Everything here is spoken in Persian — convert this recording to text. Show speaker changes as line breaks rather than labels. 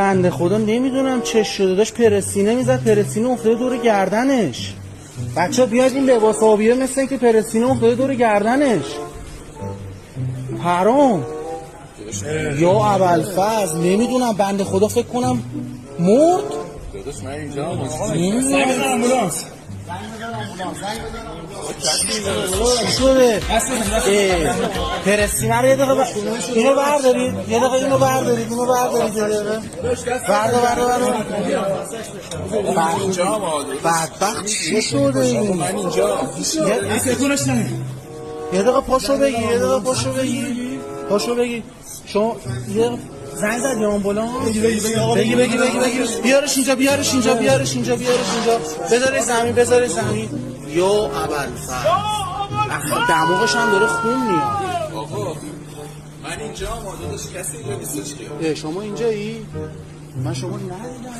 بنده خدا نمیدونم چه شده، داشت پرسینه میزد، پرسینه افتاده دور گردنش. بچه ها بیاید این لباس آبیه مثل این که پرسینه افتاده دور گردنش. حرام یا ابوالفضل نمیدونم، بنده خدا فکر کنم مرد.
داداش من اینجا
آمبولانس شده پرسینه رو یه دقیقه اینو بردارید، یه دقیقه اینو بردارید، اینو بردارید، یه دقیقه بردار بدبخت چی شده این؟
من اینجا
یه دقیقه پاشو بگی، یه دقیقه پاشو بگی شما یه زنگ زدی آمبولانس؟ بگی بیارش اینجا بذارش زمین. یا ابوالفضل دماغش هم داره خون میاد.
آقا من اینجا داداش کسی اینجا نیستش که.
شما اینجایی؟ من شما ندیدم.